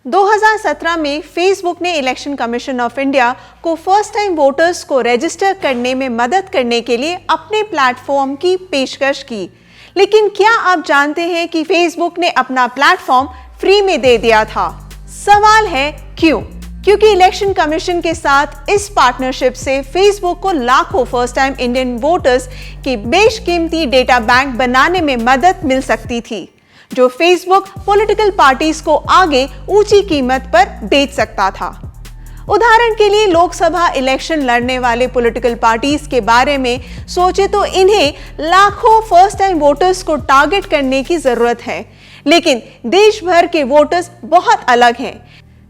2017 में फेसबुक ने election commission of India को फर्स्ट टाइम वोटर्स को रजिस्टर करने में मदद करने के लिए अपने प्लेटफॉर्म की पेशकश की। लेकिन क्या आप जानते हैं कि फेसबुक ने अपना प्लेटफॉर्म फ्री में दे दिया था? सवाल है क्यों? क्योंकि इलेक्शन कमीशन के साथ इस पार्टनरशिप से फेसबुक को लाखों फर्स्ट टाइम इंडियन वोटर्स के बेशकीमती डेटा बैंक बनाने में मदद मिल सकती थी, जो फेसबुक पॉलिटिकल पार्टीज को आगे ऊंची कीमत पर बेच सकता था। उदाहरण के लिए लोकसभा इलेक्शन लड़ने वाले पॉलिटिकल पार्टीज के बारे में सोचे तो इन्हें लाखों फर्स्ट टाइम वोटर्स को टारगेट करने की जरूरत है, लेकिन देश भर के वोटर्स बहुत अलग हैं।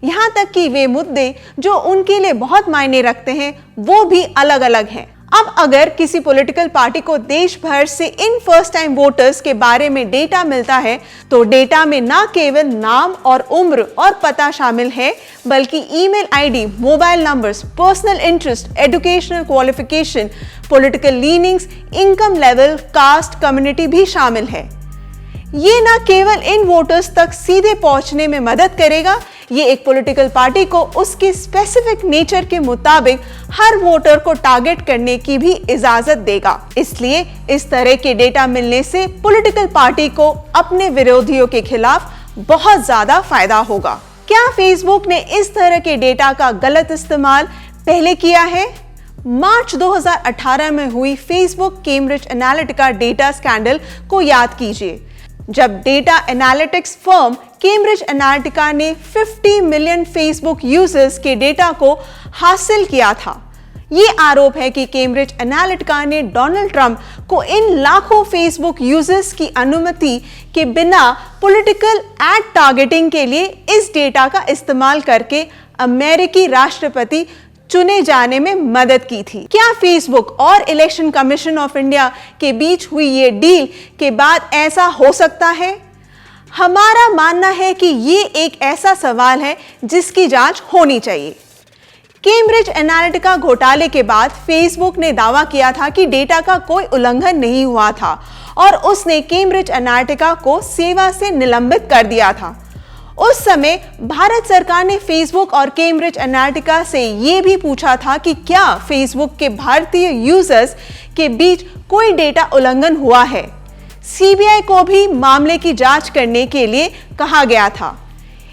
यहां तक कि वे मुद्दे जो उनके लिए बहुत मायने रखते हैं वो भी अलग अलग हैं। अब अगर किसी पॉलिटिकल पार्टी को देश भर से इन फर्स्ट टाइम वोटर्स के बारे में डेटा मिलता है तो डेटा में न केवल नाम और उम्र और पता शामिल है, बल्कि email ID, mobile numbers, personal interest, educational qualification, political leanings, income level, caste, community भी शामिल है। ये न केवल इन वोटर्स तक सीधे पहुंचने में मदद करेगा, ये एक पॉलिटिकल पार्टी को उसके स्पेसिफिक नेचर के मुताबिक हर वोटर को टारगेट करने की भी इजाजत देगा। इसलिए इस तरह के डेटा मिलने से पॉलिटिकल पार्टी को अपने विरोधियों के खिलाफ बहुत ज्यादा फायदा होगा। क्या फेसबुक ने इस तरह के डेटा का गलत इस्तेमाल पहले किया है? मार्च 2018 में हुई Facebook Cambridge Analytica data scandal को याद कीजिए, जब data analytics firm Cambridge Analytica ने 50 मिलियन फेसबुक यूजर्स के डेटा को हासिल किया था। ये आरोप है कि कैम्ब्रिज एनालिटिका ने डोनाल्ड ट्रंप को इन लाखों फेसबुक यूजर्स की अनुमति के बिना पॉलिटिकल एड टारगेटिंग के लिए इस डेटा का इस्तेमाल करके अमेरिकी राष्ट्रपति चुने जाने में मदद की थी। क्या फेसबुक और इलेक्शन कमीशन ऑफ इंडिया के बीच हुई ये डील के बाद ऐसा हो सकता है? हमारा मानना है कि ये एक ऐसा सवाल है जिसकी जांच होनी चाहिए। कैम्ब्रिज एनालिटिका घोटाले के बाद फेसबुक ने दावा किया था कि डेटा का कोई उल्लंघन नहीं हुआ था और उसने कैम्ब्रिज एनालिटिका को सेवा से निलंबित कर दिया था। उस समय भारत सरकार ने फेसबुक और कैम्ब्रिज एनालिटिका से यह भी पूछा था कि क्या फेसबुक के भारतीय यूजर्स के बीच कोई डेटा उल्लंघन हुआ है। सीबीआई को भी मामले की जांच करने के लिए कहा गया था।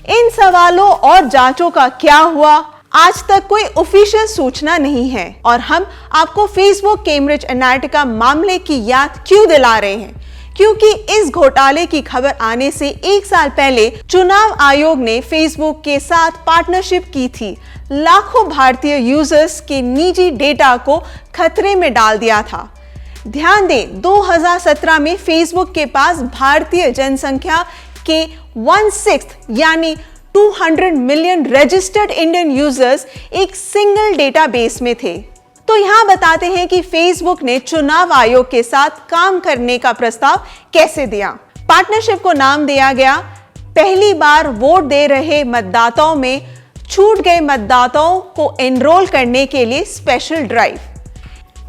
इन सवालों और जांचों का क्या हुआ, आज तक कोई ऑफिशियल सूचना नहीं है और हम आपको फेसबुक कैम्ब्रिज एनालिटिका मामले की याद क्यों दिला रहे हैं, क्योंकि इस घोटाले की खबर आने से एक साल पहले चुनाव आयोग ने फेसबुक के साथ पार्टनरशिप की थी, लाखों भारतीय यूजर्स के निजी डेटा को खतरे में डाल दिया था। ध्यान दें, 2017 में फेसबुक के पास भारतीय जनसंख्या के 1/6 यानी 200 मिलियन रजिस्टर्ड इंडियन यूजर्स एक सिंगल डेटाबेस में थे। तो यहां बताते हैं कि फेसबुक ने चुनाव आयोग के साथ काम करने का प्रस्ताव कैसे दिया। पार्टनरशिप को नाम दिया गया पहली बार वोट दे रहे मतदाताओं में छूट गए मतदाताओं को एनरोल करने के लिए स्पेशल ड्राइव।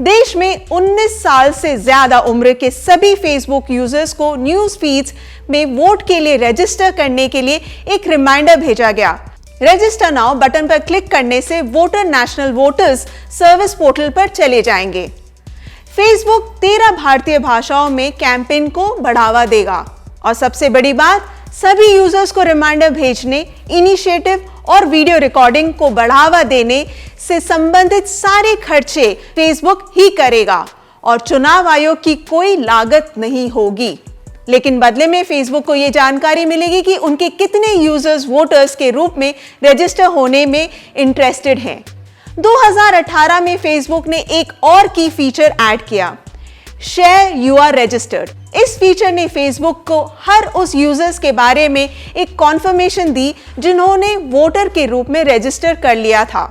देश में 19 साल से ज्यादा उम्र के सभी फेसबुक यूजर्स को न्यूज फीड्स में वोट के लिए रजिस्टर करने के लिए एक रिमाइंडर भेजा गया। रजिस्टर नाउ बटन पर क्लिक करने से voter national voters service portal पर चले जाएंगे। फेसबुक 13 भारतीय भाषाओं में कैंपेन को बढ़ावा देगा और सबसे बड़ी बात, सभी यूजर्स को रिमाइंडर भेजने, इनिशिएटिव और वीडियो रिकॉर्डिंग को बढ़ावा देने से संबंधित सारे खर्चे फेसबुक ही करेगा और चुनाव आयोग की कोई लागत नहीं होगी। लेकिन बदले में फेसबुक को यह जानकारी मिलेगी कि उनके कितने यूजर्स वोटर्स के रूप में रजिस्टर होने में इंटरेस्टेड हैं। 2018 में फेसबुक ने एक और की फीचर ऐड किया, शेयर यू आर रजिस्टर्ड। इस फीचर ने फेसबुक को हर उस यूजर्स के बारे में एक कॉन्फर्मेशन दी जिन्होंने वोटर के रूप में रजिस्टर कर लिया था।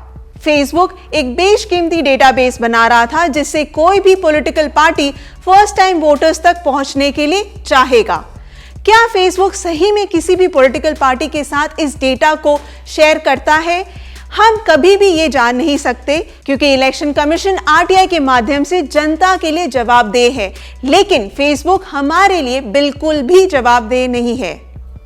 फेसबुक एक बेशकीमती डेटाबेस बना रहा था जिससे कोई भी political party first time voters तक पहुंचने के लिए चाहेगा। क्या फेसबुक सही में किसी भी पॉलिटिकल पार्टी के साथ इस डेटा को शेयर करता है? हम कभी भी ये जान नहीं सकते क्योंकि इलेक्शन कमीशन आरटीआई के माध्यम से जनता के लिए जवाबदेह है, लेकिन फेसबुक हमारे लिए बिल्कुल भी जवाबदेह नहीं है।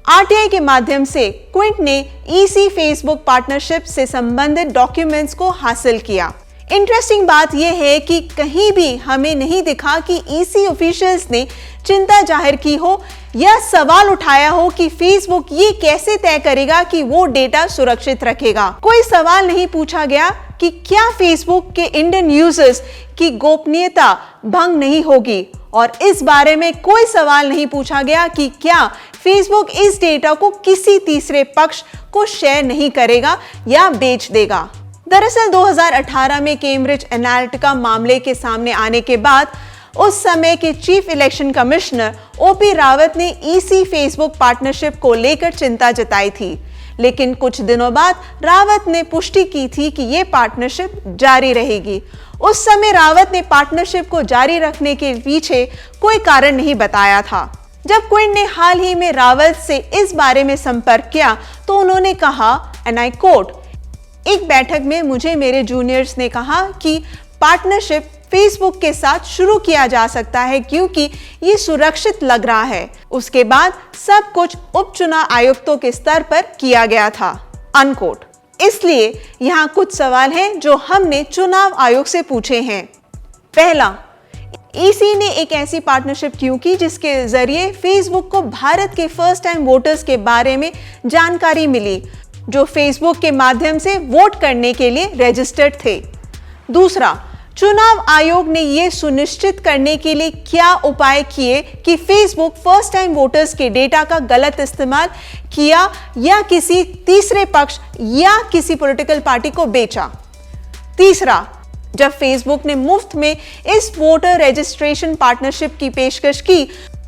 आरटीआई के माध्यम से क्विंट ने ईसी फेसबुक पार्टनरशिप से संबंधित डॉक्यूमेंट्स को हासिल किया। इंटरेस्टिंग बात यह है कि कहीं भी हमें नहीं दिखा कि ईसी ऑफिशियल्स ने चिंता जाहिर की हो या सवाल उठाया हो कि फेसबुक ये कैसे तय करेगा कि वो डेटा सुरक्षित रखेगा। कोई सवाल नहीं पूछा गया कि क्या फेसबुक के इंडियन यूजर्स की गोपनीयता भंग नहीं होगी, और इस बारे में कोई सवाल नहीं पूछा गया कि क्या फेसबुक इस डेटा को किसी तीसरे पक्ष को शेयर नहीं करेगा या बेच देगा। दरअसल 2018 में कैम्ब्रिज एनालिटिका मामले के सामने आने के बाद उस समय के chief election commissioner OP Rawat ने ईसी फेसबुक पार्टनरशिप को लेकर चिंता जताई थी, लेकिन कुछ दिनों बाद रावत ने पुष्टि की थी कि यह पार्टनरशिप जारी रहेगी। उस समय रावत ने पार्टनरशिप को जारी रखने के पीछे कोई कारण नहीं बताया था। जब क्विंट ने हाल ही में रावत से इस बारे में संपर्क किया तो उन्होंने कहा, एंड आई कोट, एक बैठक में मुझे मेरे जूनियर्स ने कहा कि पार्टनरशिप फेसबुक के साथ शुरू किया जा सकता है क्योंकि ये सुरक्षित लग रहा है। उसके बाद सब कुछ उपचुनाव आयुक्तों के स्तर पर किया गया था, अनकोट। इसलिए यहाँ कुछ सवाल हैं जो हमने चुनाव आयोग से पूछे हैं। पहला, ईसी ने एक ऐसी पार्टनरशिप क्यों की जिसके जरिए फेसबुक को भारत के फर्स्ट टाइम वोटर्स के बारे में जानकारी मिली जो फेसबुक के माध्यम से वोट करने के लिए रजिस्टर्ड थे। दूसरा, चुनाव आयोग ने यह सुनिश्चित करने के लिए क्या उपाय किए कि फेसबुक फर्स्ट टाइम वोटर्स के डेटा का गलत इस्तेमाल किया या किसी तीसरे पक्ष या किसी पॉलिटिकल पार्टी को बेचा। तीसरा, जब फेसबुक ने मुफ्त में इस वोटर रजिस्ट्रेशन पार्टनरशिप की पेशकश की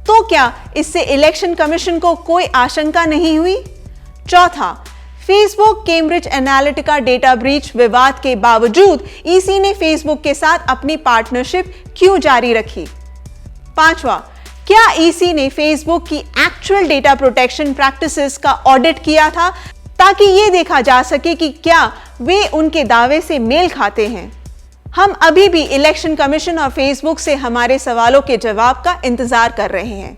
तो क्या इससे इलेक्शन कमीशन को कोई आशंका नहीं हुई? चौथा, Facebook Cambridge Analytica data breach विवाद के बावजूद ईसी ने फेसबुक के साथ अपनी पार्टनरशिप क्यों जारी रखी? पांचवा, क्या ईसी ने फेसबुक की एक्चुअल डेटा प्रोटेक्शन प्रैक्टिसेस का ऑडिट किया था ताकि यह देखा जा सके कि क्या वे उनके दावे से मेल खाते हैं? हम अभी भी इलेक्शन कमीशन और फेसबुक से हमारे सवालों के जवाब का इंतजार कर रहे हैं।